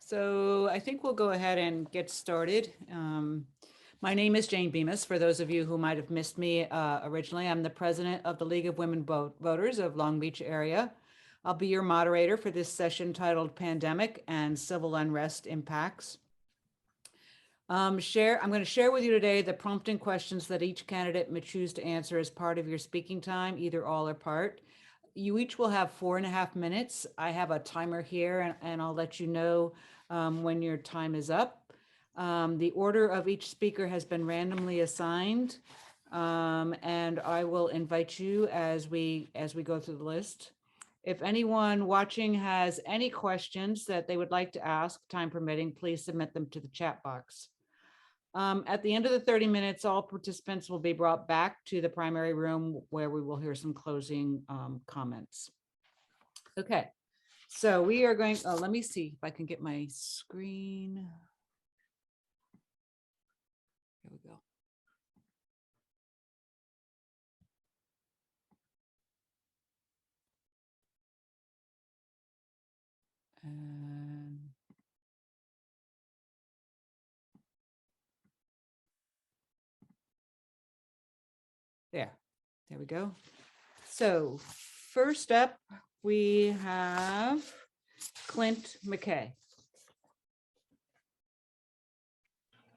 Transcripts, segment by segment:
So I think we'll go ahead and get started. My name is Jane Bemis. For those of you who might have missed me originally, I'm the president of the League of Women Voters of Long Beach area. I'll be your moderator for this session titled Pandemic and Civil Unrest Impacts. I'm going to share with you today the prompting questions that each candidate may choose to answer as part of your speaking time, either all or part. You each will have 4.5 minutes. I have a timer here and I'll let you know when your time is up. The order of each speaker has been randomly assigned, and I will invite you as we go through the list. If anyone watching has any questions that they would like to ask, time permitting, please submit them to the chat box. At the end of the 30 minutes, all participants will be brought back to the primary room where we will hear some closing comments. Okay, so we are going, let me see if I can get my screen. Here we go. And there we go. So first up, we have Klint Mckay.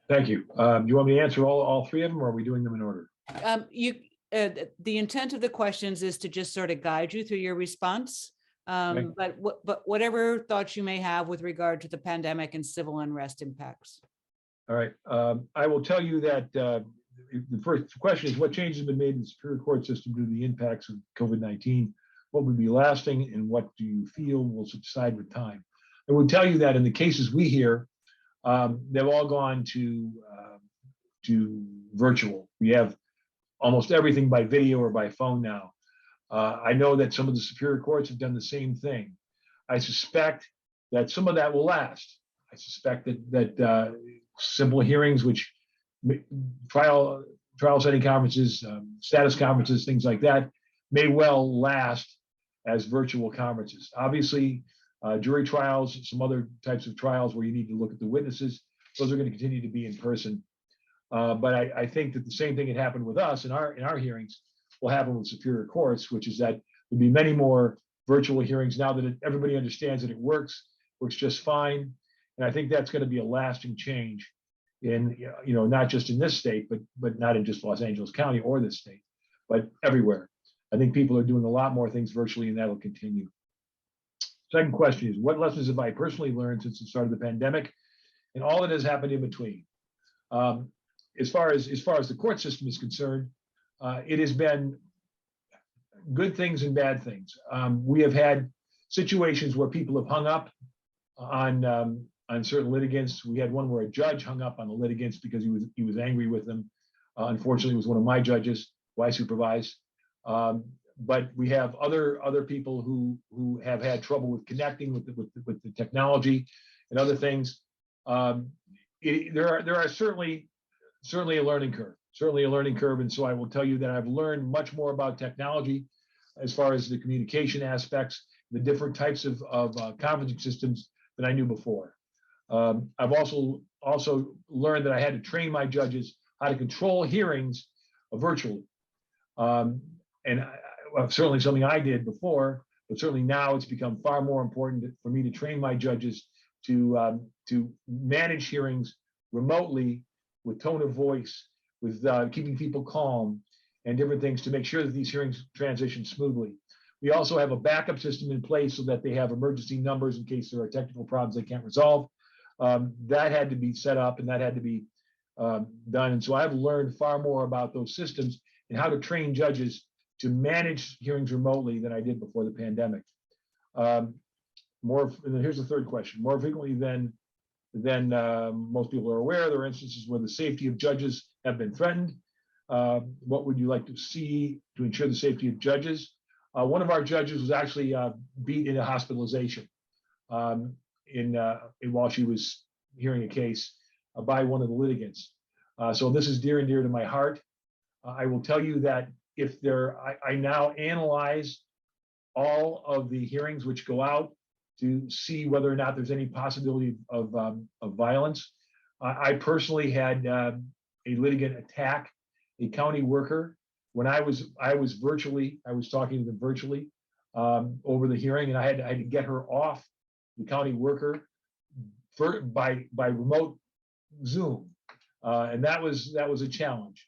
Thank you. Do you want me to answer all three of them, or are we doing them in order? The intent of the questions is to just sort of guide you through your response. Okay. But whatever thoughts you may have with regard to the pandemic and civil unrest impacts. All right. I will tell you that the first question is, what changes have been made in the Superior Court system due to the impacts of COVID-19? What would be lasting, and what do you feel will subside with time? I would tell you that in the cases we hear, they've all gone to virtual. We have almost everything by video or by phone now. I know that some of the Superior Courts have done the same thing. I suspect that some of that will last. I suspect that simple hearings, which trial setting conferences, status conferences, things like that, may well last as virtual conferences. Obviously, jury trials, some other types of trials where you need to look at the witnesses, those are going to continue to be in person. But I think that the same thing that happened with us in our hearings will happen with Superior Courts, which is that there'll be many more virtual hearings now that everybody understands that it works just fine. And I think that's going to be a lasting change in, not just in this state, but not in just Los Angeles County or this state, but everywhere. I think people are doing a lot more things virtually, and that'll continue. Second question is, what lessons have I personally learned since the start of the pandemic and all that has happened in between? As far as the court system is concerned, it has been good things and bad things. We have had situations where people have hung up on certain litigants. We had one where a judge hung up on the litigants because he was angry with them. Unfortunately, it was one of my judges who I supervised. But we have other people who have had trouble with connecting with the technology and other things. There are certainly a learning curve, and so I will tell you that I've learned much more about technology as far as the communication aspects, the different types of conferencing systems than I knew before. I've also learned that I had to train my judges how to control hearings virtually, and certainly something I did before, but certainly now it's become far more important for me to train my judges to manage hearings remotely with tone of voice, with keeping people calm and different things to make sure that these hearings transition smoothly. We also have a backup system in place so that they have emergency numbers in case there are technical problems they can't resolve. That had to be set up and that had to be done. And so I've learned far more about those systems and how to train judges to manage hearings remotely than I did before the pandemic. Here's the third question. More frequently than most people are aware, there are instances where the safety of judges have been threatened. What would you like to see to ensure the safety of judges? One of our judges was actually beat in a hospitalization while she was hearing a case by one of the litigants. So this is dear and dear to my heart. I will tell you that I now analyze all of the hearings which go out to see whether or not there's any possibility of violence. I personally had a litigant attack a county worker when I was talking to them virtually over the hearing, and I had to get her off the county worker by remote Zoom, and that was a challenge.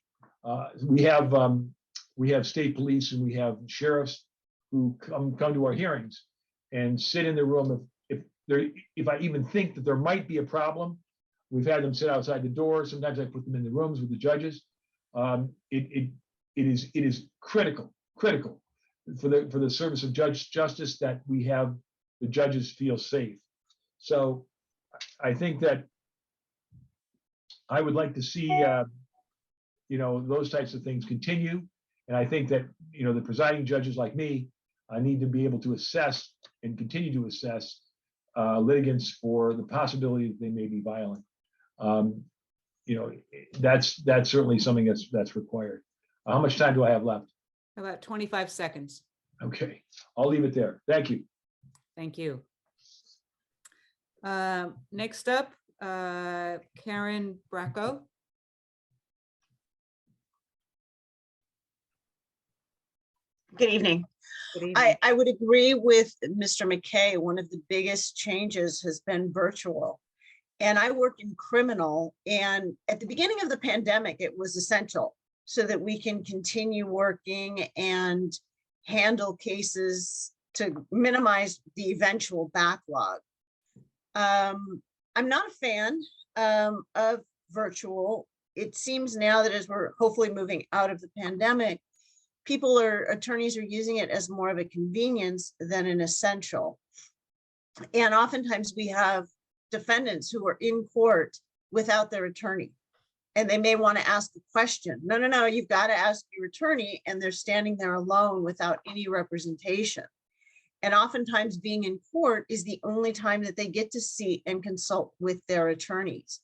We have state police and we have sheriffs who come to our hearings and sit in the room. If I even think that there might be a problem, we've had them sit outside the door. Sometimes I put them in the rooms with the judges. It is critical for the service of justice that we have the judges feel safe. So I think that I would like to see those types of things continue, and I think that the presiding judges like me need to be able to assess and continue to assess litigants for the possibility that they may be violent. That's certainly something that's required. How much time do I have left? About 25 seconds. Okay, I'll leave it there. Thank you. Thank you. Next up, Karen Brako. Good evening. Good evening. I would agree with Mr. McKay. One of the biggest changes has been virtual. And I work in criminal, and at the beginning of the pandemic, it was essential so that we can continue working and handle cases to minimize the eventual backlog. I'm not a fan of virtual. It seems now that as we're hopefully moving out of the pandemic, attorneys are using it as more of a convenience than an essential. And oftentimes we have defendants who are in court without their attorney, and they may want to ask a question. No, you've got to ask your attorney, and they're standing there alone without any representation. And oftentimes being in court is the only time that they get to see and consult with their attorneys.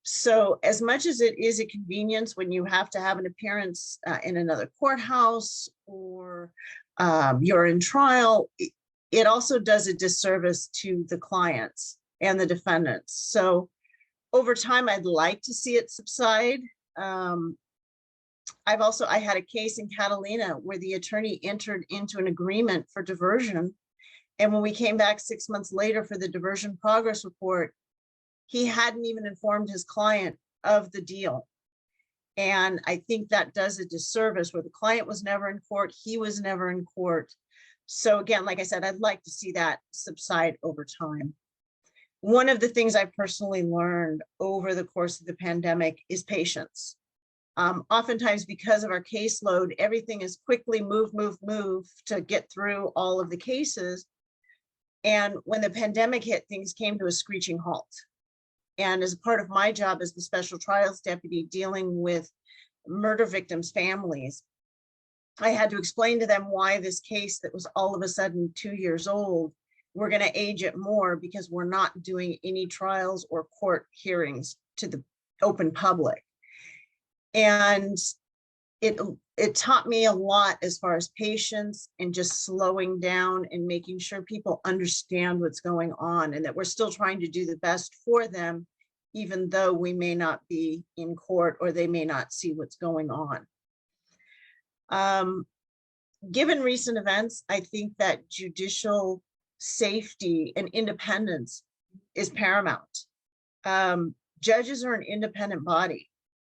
So as much as it is a convenience when you have to have an appearance in another courthouse or you're in trial, it also does a disservice to the clients and the defendants. So over time, I'd like to see it subside. I had a case in Catalina where the attorney entered into an agreement for diversion. And when we came back 6 months later for the diversion progress report, he hadn't even informed his client of the deal. And I think that does a disservice where the client was never in court, he was never in court. So again, like I said, I'd like to see that subside over time. One of the things I personally learned over the course of the pandemic is patience. Oftentimes, because of our caseload, everything is quickly move to get through all of the cases. And when the pandemic hit, things came to a screeching halt. And as part of my job as the special trials deputy dealing with murder victims' families, I had to explain to them why this case that was all of a sudden 2 years old, we're going to age it more because we're not doing any trials or court hearings to the open public. And it taught me a lot as far as patience and just slowing down and making sure people understand what's going on and that we're still trying to do the best for them, even though we may not be in court or they may not see what's going on. Given recent events, I think that judicial safety and independence is paramount. Judges are an independent body.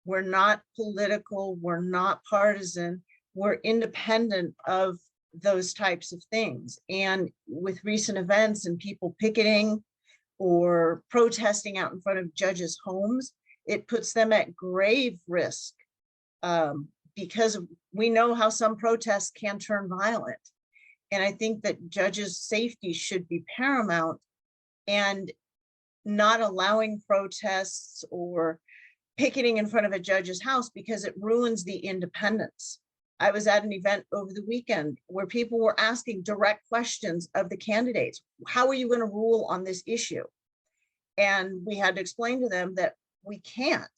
We're not political, we're not partisan, we're independent of those types of things. And with recent events and people picketing or protesting out in front of judges' homes, it puts them at grave risk because we know how some protests can turn violent. And I think that judges' safety should be paramount, and not allowing protests or picketing in front of a judge's house because it ruins the independence. I was at an event over the weekend where people were asking direct questions of the candidates. How are you going to rule on this issue? And we had to explain to them that we can't.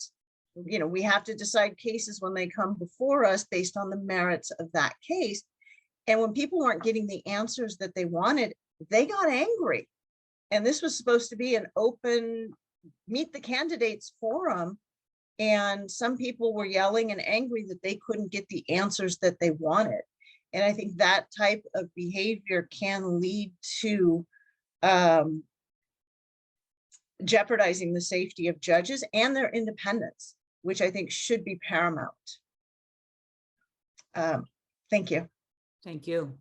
We have to decide cases when they come before us based on the merits of that case. And when people weren't getting the answers that they wanted, they got angry. And this was supposed to be an open, meet the candidates forum. And some people were yelling and angry that they couldn't get the answers that they wanted. And I think that type of behavior can lead to jeopardizing the safety of judges and their independence, which I think should be paramount. Thank you. Thank you.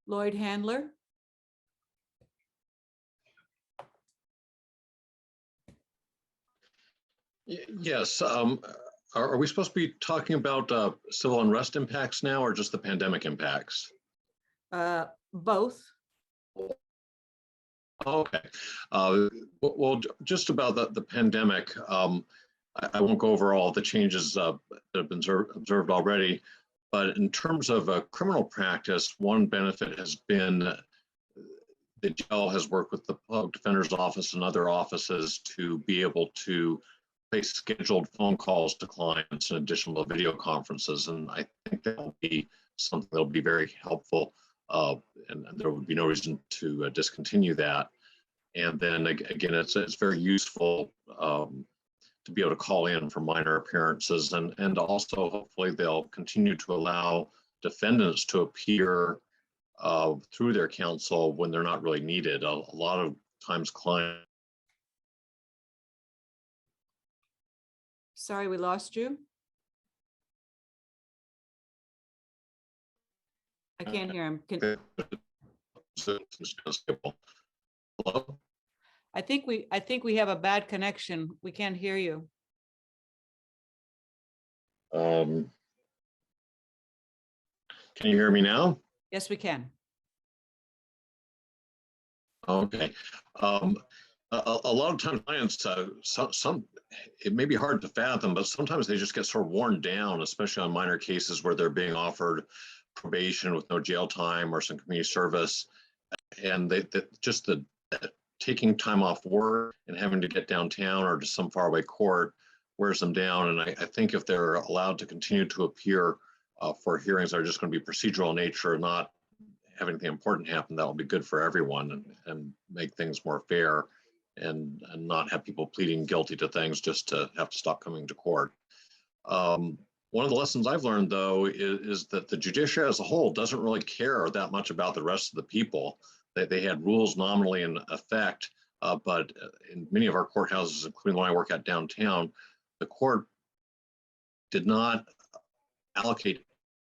Lloyd Handler. Yes. Are we supposed to be talking about civil unrest impacts now, or just the pandemic impacts? Both. Okay. Well, just about the pandemic, I won't go over all the changes that have been observed already, but in terms of criminal practice, one benefit has been the jail has worked with the public defender's office and other offices to be able to place scheduled phone calls to clients in addition to video conferences. And I think that will be something that will be very helpful. And there would be no reason to discontinue that. And then again, it's very useful to be able to call in for minor appearances, and also hopefully they'll continue to allow defendants to appear through their counsel when they're not really needed. A lot of times clients. Sorry, we lost you. I can't hear him. Hello? I think we have a bad connection. We can't hear you. Can you hear me now? Yes, we can. Okay. A lot of times clients, some it may be hard to fathom, but sometimes they just get sort of worn down, especially on minor cases where they're being offered probation with no jail time or some community service, and just the taking time off work and having to get downtown or to some faraway court wears them down. And I think if they're allowed to continue to appear for hearings that are just going to be procedural in nature and not have anything important happen, that will be good for everyone and make things more fair and not have people pleading guilty to things just to have to stop coming to court. One of the lessons I've learned, though, is that the judiciary as a whole doesn't really care that much about the rest of the people. They had rules nominally in effect, but in many of our courthouses, including the one I work at downtown, the court did not allocate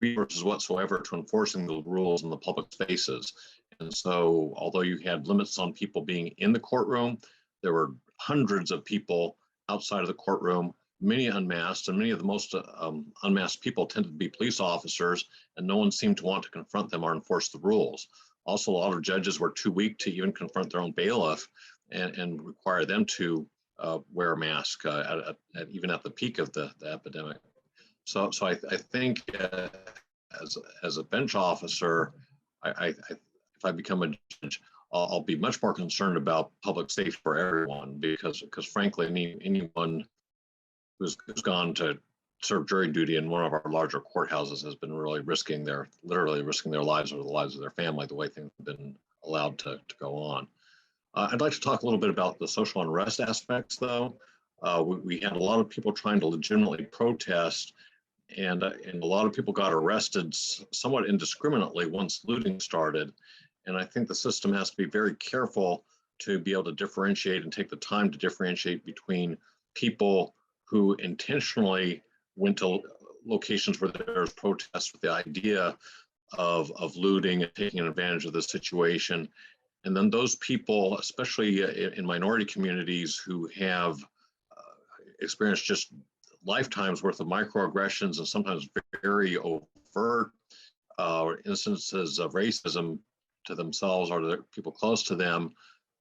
resources whatsoever to enforcing the rules in the public spaces. And so, although you had limits on people being in the courtroom, there were hundreds of people outside of the courtroom, many unmasked, and many of the most unmasked people tended to be police officers, and no one seemed to want to confront them or enforce the rules. Also, a lot of judges were too weak to even confront their own bailiff and require them to wear a mask even at the peak of the epidemic. So I think as a bench officer, if I become a judge, I'll be much more concerned about public safety for everyone, because frankly, anyone who's gone to serve jury duty in one of our larger courthouses has been really literally risking their lives or the lives of their family, the way things have been allowed to go on. I'd like to talk a little bit about the social unrest aspects, though. We had a lot of people trying to legitimately protest, and a lot of people got arrested somewhat indiscriminately once looting started. And I think the system has to be very careful to be able to differentiate and take the time to differentiate between people who intentionally went to locations where there's protests with the idea of looting and taking advantage of the situation. And then those people, especially in minority communities who have experienced just lifetimes worth of microaggressions and sometimes very overt instances of racism to themselves or to people close to them,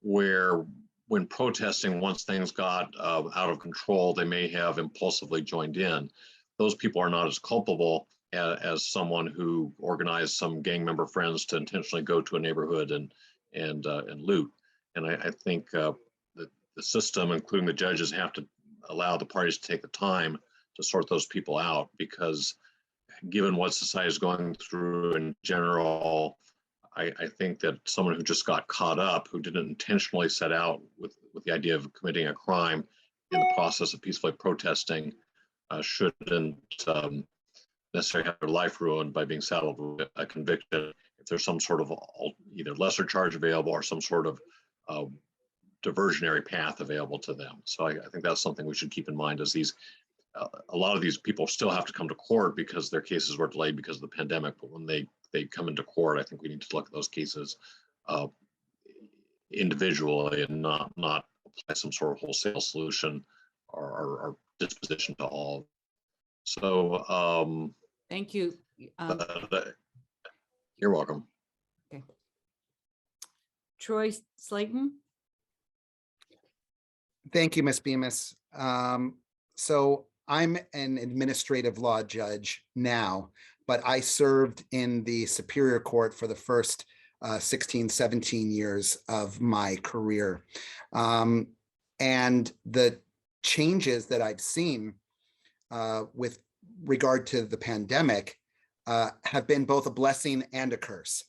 where when protesting, once things got out of control, they may have impulsively joined in. Those people are not as culpable as someone who organized some gang member friends to intentionally go to a neighborhood and loot. And I think that the system, including the judges, have to allow the parties to take the time to sort those people out, because given what society is going through in general, I think that someone who just got caught up, who didn't intentionally set out with the idea of committing a crime in the process of peacefully protesting, shouldn't necessarily have their life ruined by being saddled with a conviction. If there's some sort of either lesser charge available or some sort of diversionary path available to them. So I think that's something we should keep in mind as these, a lot of these people still have to come to court because their cases were delayed because of the pandemic. But when they come into court, I think we need to look at those cases individually and not apply some sort of wholesale solution or disposition to all. So Thank you. You're welcome. Okay. Troy Slaten. Thank you, Ms. Bemis. So I'm an administrative law judge now, but I served in the Superior Court for the first 16, 17 years of my career. And the changes that I've seen with regard to the pandemic have been both a blessing and a curse.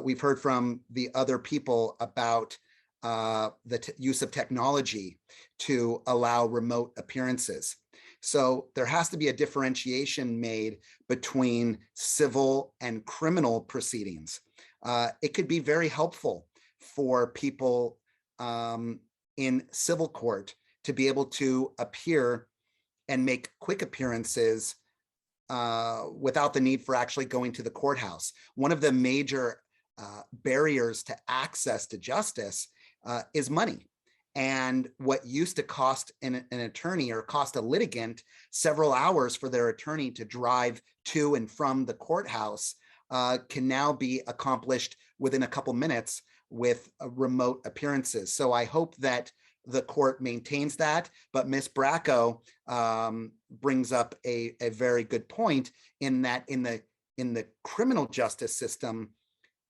We've heard from the other people about the use of technology to allow remote appearances. So there has to be a differentiation made between civil and criminal proceedings. It could be very helpful for people in civil court to be able to appear and make quick appearances without the need for actually going to the courthouse. One of the major barriers to access to justice is money. And what used to cost an attorney or cost a litigant several hours for their attorney to drive to and from the courthouse can now be accomplished within a couple minutes with remote appearances. So I hope that the court maintains that, but Ms. Brako brings up a very good point in that in the criminal justice system,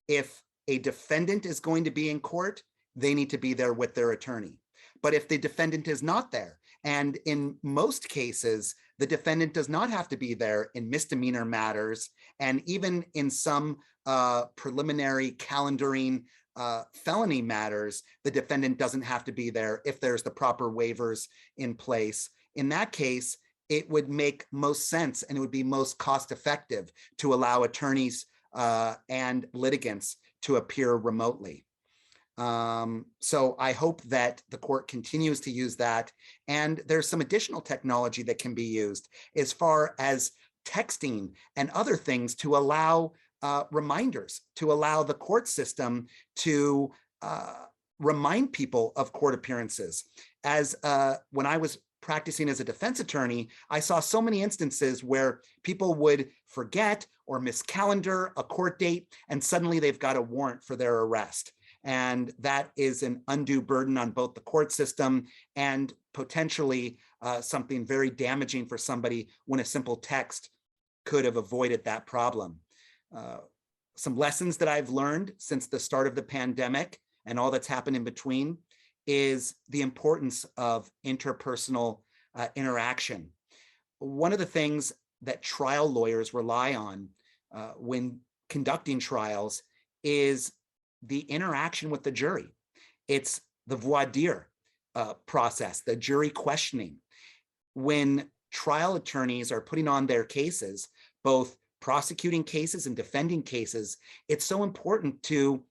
if a defendant is going to be in court, they need to be there with their attorney. But if the defendant is not there, and in most cases, the defendant does not have to be there in misdemeanor matters, and even in some preliminary calendaring felony matters, the defendant doesn't have to be there if there's the proper waivers in place. In that case, it would make most sense and it would be most cost effective to allow attorneys and litigants to appear remotely. So I hope that the court continues to use that. And there's some additional technology that can be used as far as texting and other things to allow reminders, to allow the court system to remind people of court appearances. As when I was practicing as a defense attorney, I saw so many instances where people would forget or miscalendar a court date, and suddenly they've got a warrant for their arrest. And that is an undue burden on both the court system and potentially something very damaging for somebody when a simple text could have avoided that problem. Some lessons that I've learned since the start of the pandemic and all that's happened in between is the importance of interpersonal interaction. One of the things that trial lawyers rely on when conducting trials is the interaction with the jury. It's the voir dire process, the jury questioning. When trial attorneys are putting on their cases, both prosecuting cases and defending cases, it's so important to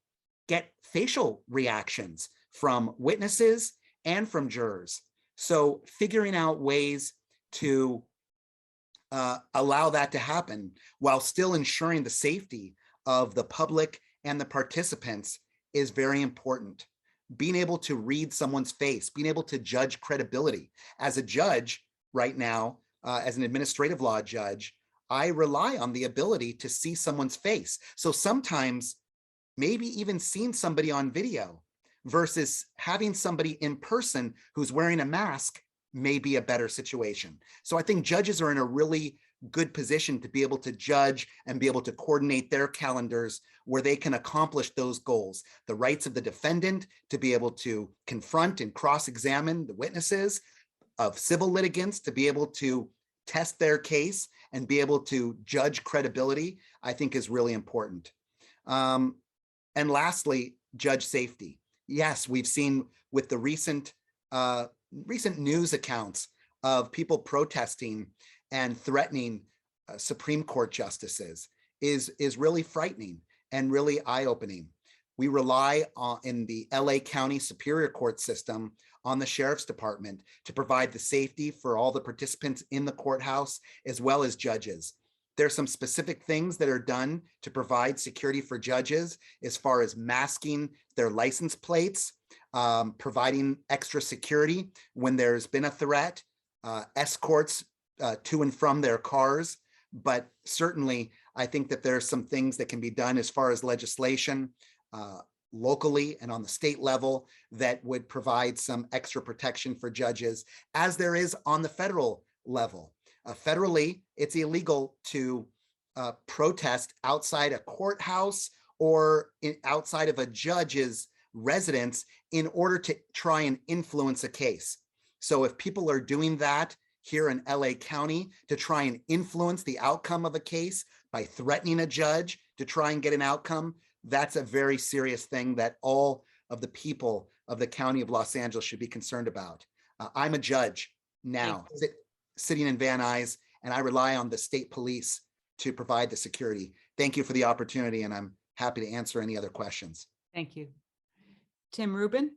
get facial reactions from witnesses and from jurors. So figuring out ways to allow that to happen while still ensuring the safety of the public and the participants is very important. Being able to read someone's face, being able to judge credibility. As a judge right now, as an administrative law judge, I rely on the ability to see someone's face. So sometimes maybe even seeing somebody on video versus having somebody in person who's wearing a mask may be a better situation. So I think judges are in a really good position to be able to judge and be able to coordinate their calendars where they can accomplish those goals. The rights of the defendant to be able to confront and cross-examine the witnesses, of civil litigants to be able to test their case and be able to judge credibility, I think is really important. And lastly, judge safety. Yes, we've seen with the recent news accounts of people protesting and threatening Supreme Court justices is really frightening and really eye-opening. We rely on, in the LA County Superior Court system, on the Sheriff's Department to provide the safety for all the participants in the courthouse, as well as judges. There's some specific things that are done to provide security for judges, as far as masking their license plates, providing extra security when there's been a threat, escorts to and from their cars. But certainly, I think that there's some things that can be done as far as legislation, locally and on the state level, that would provide some extra protection for judges, as there is on the federal level. Federally, it's illegal to protest outside a courthouse or outside of a judge's residence in order to try and influence a case. So if people are doing that here in LA County to try and influence the outcome of a case by threatening a judge to try and get an outcome, that's a very serious thing that all of the people of the County of Los Angeles should be concerned about. I'm a judge now, sitting in Van Nuys, and I rely on the state police to provide the security. Thank you for the opportunity, and I'm happy to answer any other questions. Thank you. Tim Reuben?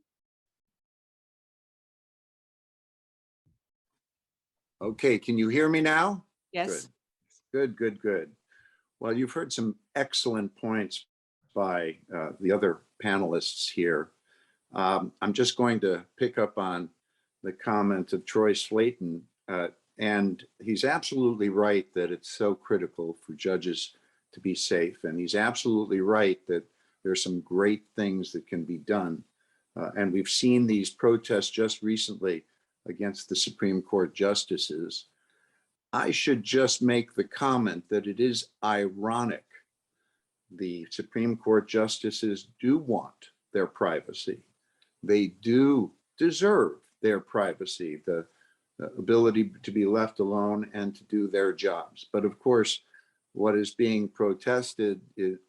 Okay, can you hear me now? Yes. Good. Well, you've heard some excellent points by the other panelists here. I'm just going to pick up on the comment of Troy Slaten, and he's absolutely right that it's so critical for judges to be safe, and he's absolutely right that there's some great things that can be done. And we've seen these protests just recently against the Supreme Court justices. I should just make the comment that it is ironic. The Supreme Court justices do want their privacy. They do deserve their privacy, the ability to be left alone and to do their jobs. But of course, what is being protested,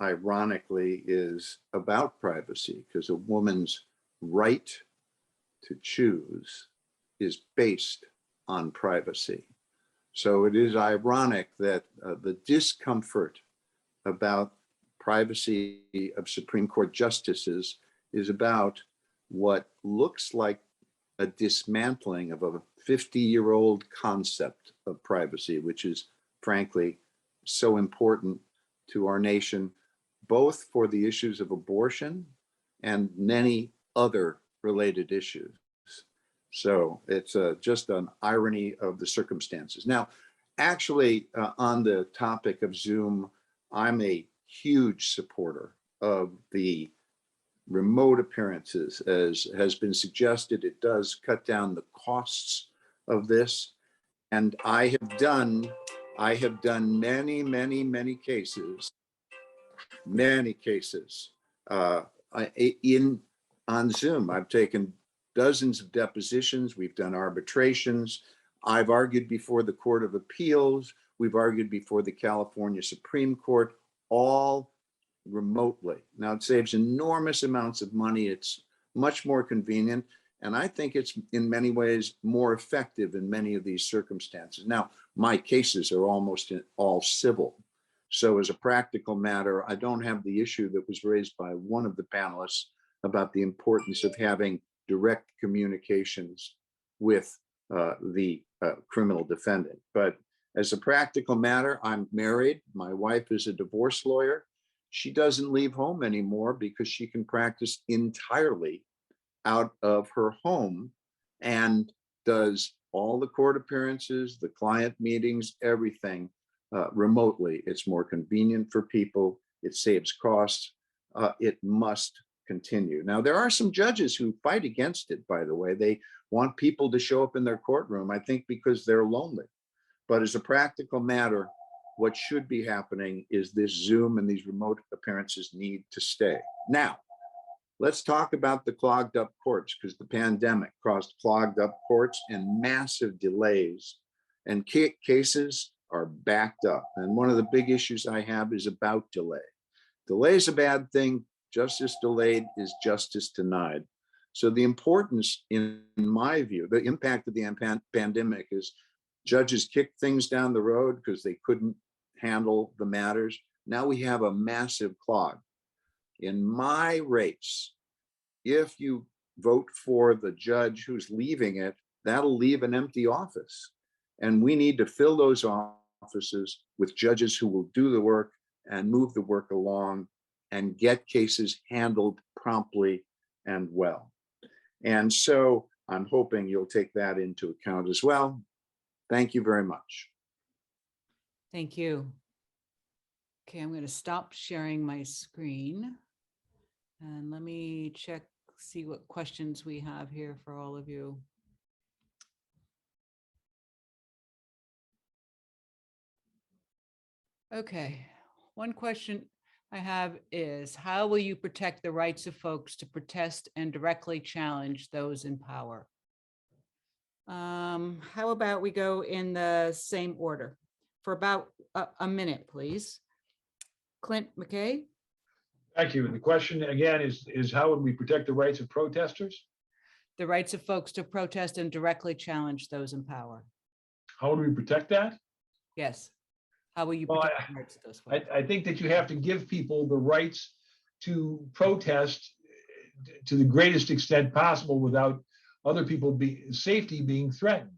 ironically, is about privacy, because a woman's right to choose is based on privacy. So it is ironic that the discomfort about privacy of Supreme Court justices is about what looks like a dismantling of a 50-year-old concept of privacy, which is frankly so important to our nation, both for the issues of abortion and many other related issues. So it's just an irony of the circumstances. Now, actually, on the topic of Zoom, I'm a huge supporter of the remote appearances. As has been suggested, it does cut down the costs of this. And I have done many cases on Zoom. I've taken dozens of depositions. We've done arbitrations. I've argued before the Court of Appeals. We've argued before the California Supreme Court, all remotely. Now, it saves enormous amounts of money. It's much more convenient. And I think it's in many ways more effective in many of these circumstances. Now, my cases are almost all civil. So as a practical matter, I don't have the issue that was raised by one of the panelists about the importance of having direct communications with the criminal defendant. But as a practical matter, I'm married. My wife is a divorce lawyer. She doesn't leave home anymore because she can practice entirely out of her home and does all the court appearances, the client meetings, everything remotely. It's more convenient for people. It saves costs. It must continue. Now, there are some judges who fight against it, by the way. They want people to show up in their courtroom, I think, because they're lonely. But as a practical matter, what should be happening is this Zoom and these remote appearances need to stay. Now, let's talk about the clogged up courts, because the pandemic caused clogged up courts and massive delays, and cases are backed up. And one of the big issues I have is about delay. Delay is a bad thing justice delayed is justice denied. So the importance, in my view, the impact of the pandemic is judges kicked things down the road because they couldn't handle the matters. Now we have a massive clog. In my race, if you vote for the judge who's leaving it, that'll leave an empty office. And we need to fill those offices with judges who will do the work and move the work along and get cases handled promptly and well. And so I'm hoping you'll take that into account as well. Thank you very much. Thank you. Okay, I'm going to stop sharing my screen. And let me check, see what questions we have here for all of you. Okay, one question I have is, how will you protect the rights of folks to protest and directly challenge those in power? How about we go in the same order for about a minute, please. Klint Mckay. Thank you. And the question again is how would we protect the rights of protesters? The rights of folks to protest and directly challenge those in power. How would we protect that? Yes. How will you Well, protect the rights of those folks? I think that you have to give people the rights to protest to the greatest extent possible without other people safety being threatened.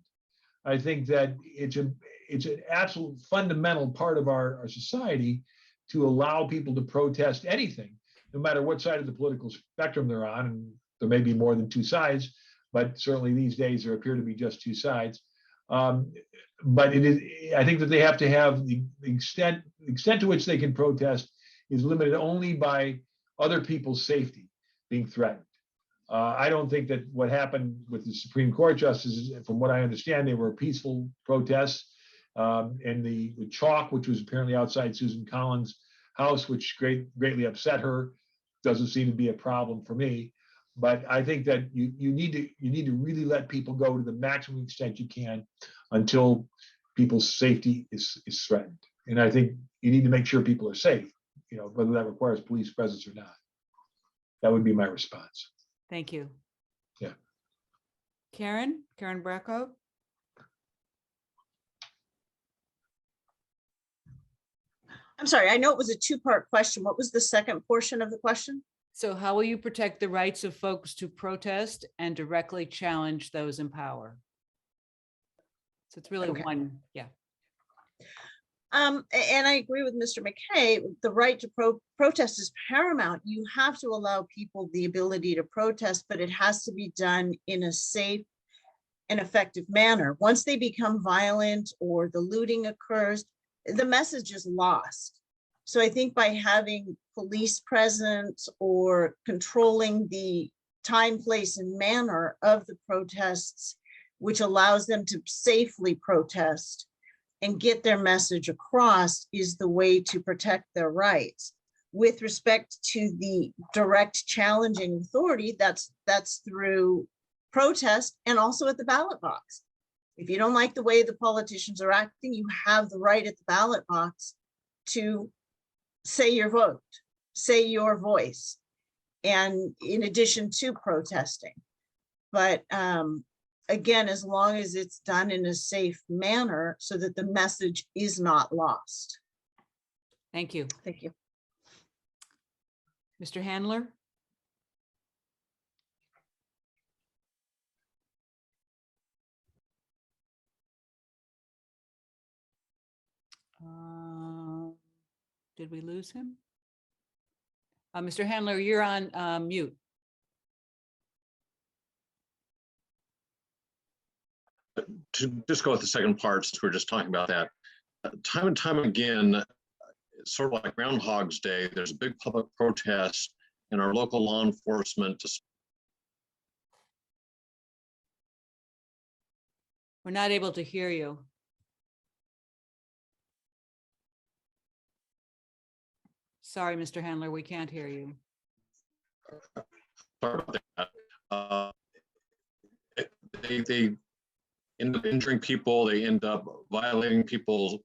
I think that it's an absolute fundamental part of our society to allow people to protest anything, no matter what side of the political spectrum they're on. And there may be more than two sides, but certainly these days there appear to be just two sides. But it is, I think that they have to have the extent to which they can protest is limited only by other people's safety being threatened. I don't think that what happened with the Supreme Court justices, from what I understand, they were peaceful protests. And the chalk, which was apparently outside Susan Collins' house, which greatly upset her, doesn't seem to be a problem for me. But I think that you need to really let people go to the maximum extent you can until people's safety is threatened. And I think you need to make sure people are safe, whether that requires police presence or not. That would be my response. Thank you. Yeah. Karen Brako. I'm sorry, I know it was a two-part question. What was the second portion of the question? So how will you protect the rights of folks to protest and directly challenge those in power? So it's really Okay. one, yeah. And I agree with Mr. McKay, the right to protest is paramount. You have to allow people the ability to protest, but it has to be done in a safe and effective manner. Once they become violent or the looting occurs, the message is lost. So I think by having police presence or controlling the time, place, and manner of the protests, which allows them to safely protest and get their message across, is the way to protect their rights. With respect to the direct challenging authority, that's through protest and also at the ballot box. If you don't like the way the politicians are acting, you have the right at the ballot box to say your vote, say your voice, and in addition to protesting. But again, as long as it's done in a safe manner so that the message is not lost. Thank you. Thank you. Mr. Handler. Did we lose him? Mr. Handler, you're on mute. To just go with the second part, since we're just talking about that, time and time again, it's sort of like Groundhog's Day, there's a big public protest and our local law enforcement. We're not able to hear you. Sorry, Mr. Handler, we can't hear you. Sorry about that. They end up injuring people, they end up violating people's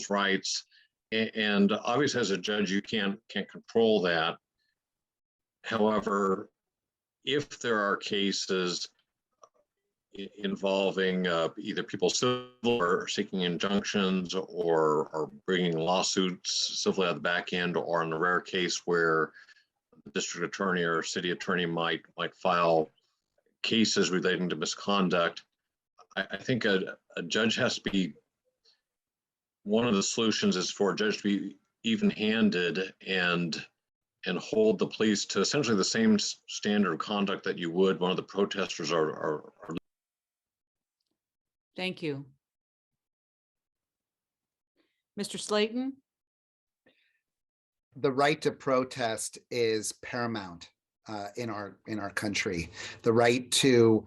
rights. And obviously as a judge, you can't control that. However, if there are cases involving either people civil or seeking injunctions or bringing lawsuits civilly at the back end, or in the rare case where the district attorney or city attorney might file cases relating to misconduct, I think a judge has to be, one of the solutions is for a judge to be even-handed and hold the police to essentially the same standard of conduct that you would one of the protesters are. Thank you. Mr. Slaten? The right to protest is paramount in our country. The right to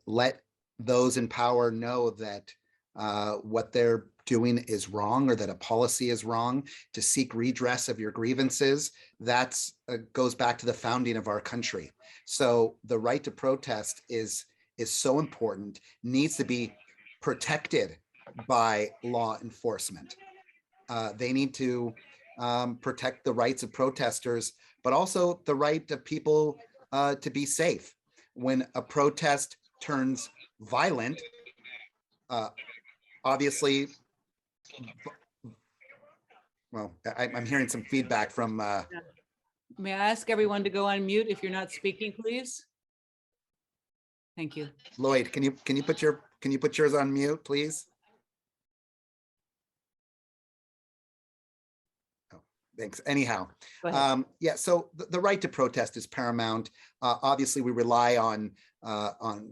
let those in power know that what they're doing is wrong, or that a policy is wrong, to seek redress of your grievances. That's goes back to the founding of our country. So the right to protest is so important, needs to be protected by law enforcement. They need to protect the rights of protesters, but also the right of people to be safe. When a protest turns violent, obviously, well, I'm hearing some feedback from. May I ask everyone to go on mute if you're not speaking, please? Thank you. Lloyd, can you put yours on mute, please? Oh, thanks. Anyhow, Go ahead. yeah. So the right to protest is paramount. Obviously, we rely on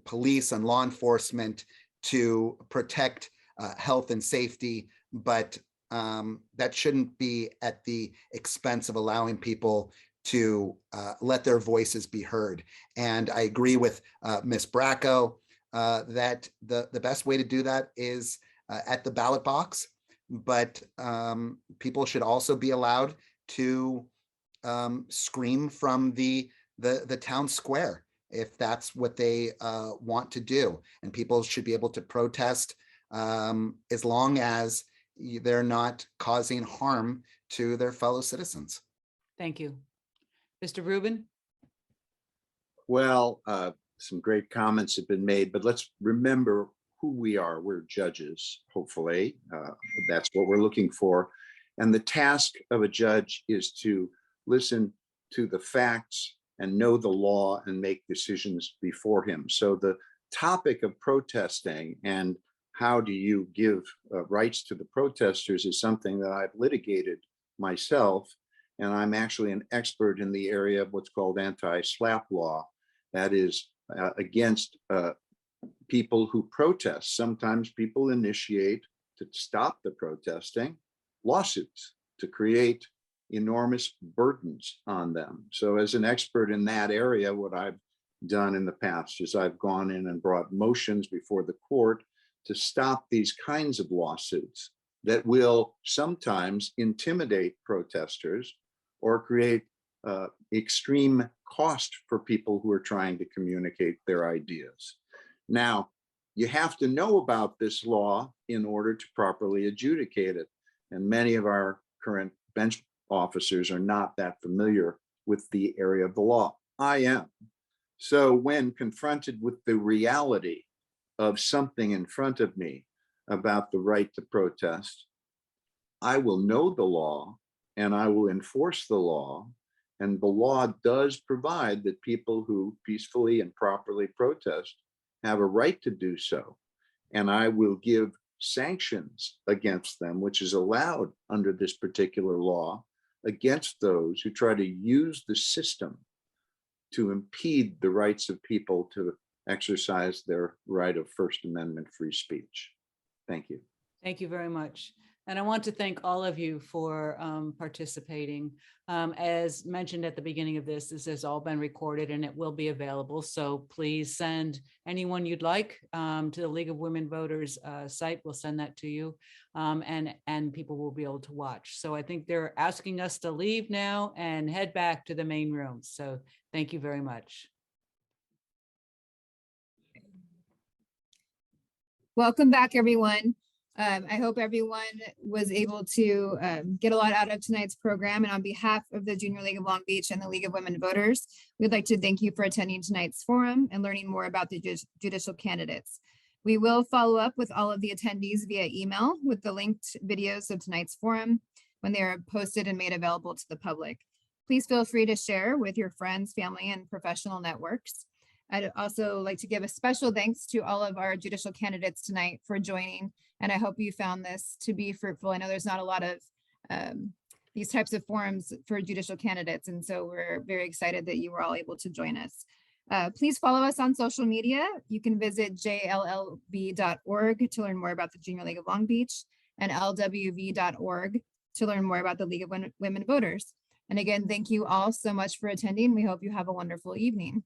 police and law enforcement to protect health and safety, but that shouldn't be at the expense of allowing people to let their voices be heard. And I agree with Ms. Brako that the best way to do that is at the ballot box, but people should also be allowed to scream from the town square if that's what they want to do. And people should be able to protest as long as they're not causing harm to their fellow citizens. Thank you. Mr. Reuben? Well, some great comments have been made, but let's remember who we are. We're judges, hopefully. That's what we're looking for. And the task of a judge is to listen to the facts and know the law and make decisions before him. So the topic of protesting and how do you give rights to the protesters is something that I've litigated myself. And I'm actually an expert in the area of what's called anti-SLAPP law. That is against people who protest. Sometimes people initiate, to stop the protesting, lawsuits to create enormous burdens on them. So as an expert in that area, what I've done in the past is I've gone in and brought motions before the court to stop these kinds of lawsuits that will sometimes intimidate protesters or create extreme cost for people who are trying to communicate their ideas. Now, you have to know about this law in order to properly adjudicate it. And many of our current bench officers are not that familiar with the area of the law. I am. So when confronted with the reality of something in front of me about the right to protest, I will know the law and I will enforce the law. And the law does provide that people who peacefully and properly protest have a right to do so. And I will give sanctions against them, which is allowed under this particular law, against those who try to use the system to impede the rights of people to exercise their right of First Amendment free speech. Thank you. Thank you very much. And I want to thank all of you for participating. As mentioned at the beginning of this has all been recorded and it will be available. So please send anyone you'd like to the League of Women Voters site. We'll send that to you and people will be able to watch. So I think they're asking us to leave now and head back to the main room. So thank you very much. Welcome back, everyone. I hope everyone was able to get a lot out of tonight's program. And on behalf of the Junior League of Long Beach and the League of Women Voters, we'd like to thank you for attending tonight's forum and learning more about the judicial candidates. We will follow up with all of the attendees via email with the linked videos of tonight's forum when they are posted and made available to the public. Please feel free to share with your friends, family, and professional networks. I'd also like to give a special thanks to all of our judicial candidates tonight for joining, and I hope you found this to be fruitful. I know there's not a lot of these types of forums for judicial candidates, and so we're very excited that you were all able to join us. Please follow us on social media. You can visit jllb.org to learn more about the Junior League of Long Beach and lwv.org to learn more about the League of Women Voters. And again, thank you all so much for attending. We hope you have a wonderful evening.